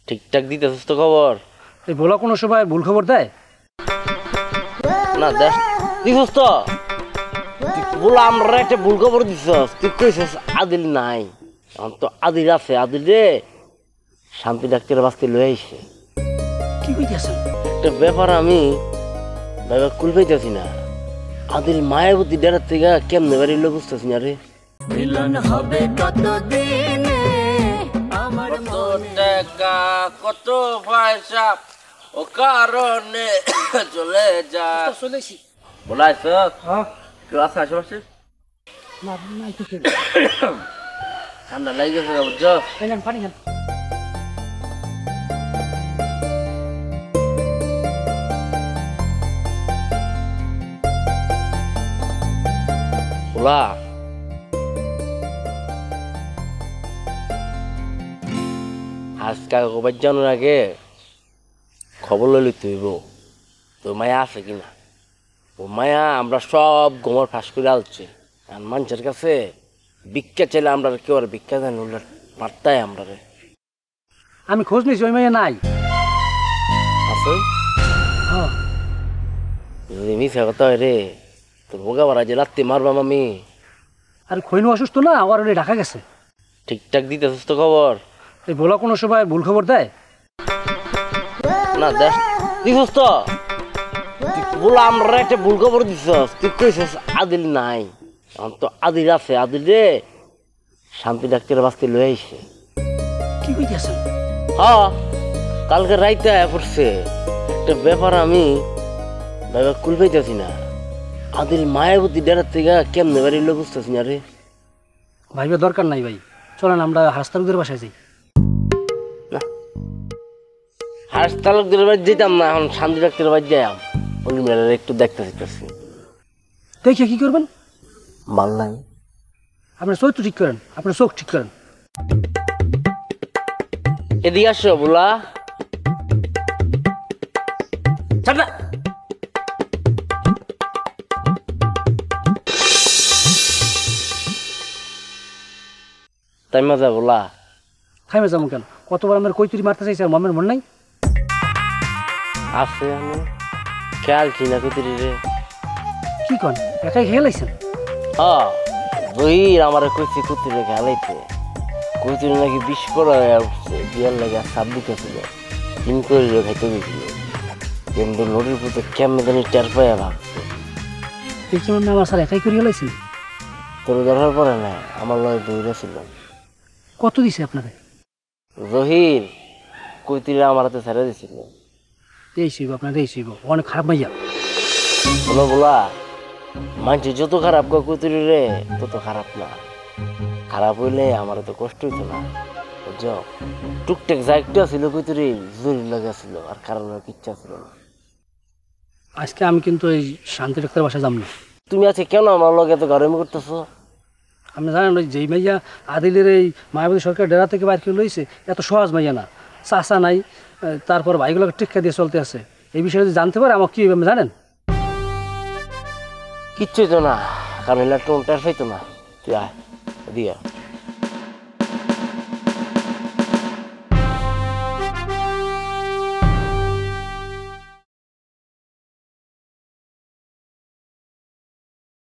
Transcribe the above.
ঠিকঠাক দিতেছিস তো খবর? এই বলা কোনো সময় ভুল খবর দেয় না দেখ দিছিস তো বলা আমরা একটা ভুল খবর দিছিস। তুই কইছিস আদিল নাই, এখন তো আদিল আছে। আদিল রে শান্তি ডাক্তারের বাস্তে লয়ে আইছে। কি কইতেছেন? একটা ব্যাপার আমি ভাইবা কুল পাইতেছি না। আদিল মায়াবতী ডেরার থেকে কেমনে বাড়ি লোক বুঝতেছি না রে। মিলন হবে কতদিনে আমার টাকা কত পয়সা ও কারণে চলে যা চলেছি। বলাইছ হ্যাঁ কেউ আছে আশেপাশে? না নাই তো কেউ। ঠান্ডা লাগেছে বুঝছো? খাইলেন পানি খান। বলা আজকে কবার জানার আগে খবর লইলি তুইব তো মায়া আছে কিনা। ও মায়া আমরা সব গোমর ফাঁস করে আলছি। আর মানুষের কাছে ভিক্ষা চাইলে আমরা কেউ আর ভিক্ষা দেন পারতাই আমরা রে। আমি খোঁজ নিয়েছি, ওই মেয়ে নাই। আছে হ্যাঁ যদি মিশা কথা হয় রে তোর ভোগা বাড়া যে রাত্রি মারবাম আমি। আর খৈনু অসুস্থ না, আবার ওই ঢাকা গেছে। ঠিকঠাক দিতেছিস তো খবর? এই বলা কোনো সময় ভুল খবর দেয় না দেখ দিছিস তো বলা আমরা একটা ভুল খবর দিছিস। তুই কইছিস আদিল নাই, এখন তো আদিল আছে। আদিল রে শান্তি ডাক্তারের বাস্তে লয়ে আইছে। কি কইতেছেন? হ্যাঁ কালকে রাইতে আয়া পড়ছে। একটা ব্যাপার আমি ভাইবা কুল পাইতেছি না। আদিল মায়াবতী ডেরার থেকে কেমনে বাড়ি লোক বুঝতেছি না রে। ভাইবা দরকার নাই ভাই, চলেন আমরা হাসতালুদের বাসায় যাই। হাসতালকদের বাড়ি যেতাম না, এখন শান্তি ডাক্তারের বাড়ি যাইম। ওই মেয়েরা একটু দেখতে চাইতেছি। দেখে কি করবেন? ভাল লাগে। আপনার চরিত্র ঠিক করেন, আপনার চোখ ঠিক করেন। এদিকে আসো বলা। তাই মজা বলা খাইমে যাবো কেন? কতবার আমার কৈতুরি মারতে চাইছে, মামের মন নাই? আছে আমি খেয়াল চিনা কুতুরি রে। কি কন, একাই খেয়ে লাইছেন? হ্যাঁ জহির আমার কইছি কুতুরে খেলাইতে। কুতুরি নাকি বিষ করা হয়ে উঠছে, বিয়ার লাগে সাপ দিতেছিল। দিন করে খাইতে গেছিল, কিন্তু নদীর পুজো কেমন জানি টের পাইয়া ভাবছে। দেখি মানে আমার স্যার একাই করিয়া লাইছেন। তোর ধরার পরে না আমার লগে দৌড়ে ছিল। কত দিছে আপনারে? জহির কুতুরি আমার হাতে ছেড়ে দিছিল। এই শিব আপনার, এই শিব অনেক খারাপ মাইয়া। বলো বলা মানছি যত খারাপ গো কুতুরি রে তত খারাপ না। খারাপ হইলে আমার তো কষ্ট হইতো না বুঝছো। টুকটাক যা একটু ছিল কুতুরি জোর লাগাছিল, আর কারণ কিচ্ছা ছিল না। আজকে আমি কিন্তু এই শান্তি ডাক্তার বাসায় যাম না। তুমি আজকে কেন আমার লগে এত গরমি করতেছো? আপনি জানেন ওই যেই মাইয়া আদিলের এই মায়াবতী সরকার ডেরা থেকে বাইর করে লইছে, এত সহজ মাইয়া না। চাষা নাই, তারপর ভাইগুলোকে টিক্কা দিয়ে চলতে আছে। এই বিষয়ে যদি জানতে পারে আমার কি হবে জানেন? কিচ্ছুই তো না, কারণ টোনটার হইতো না। তুই আয় দিয়া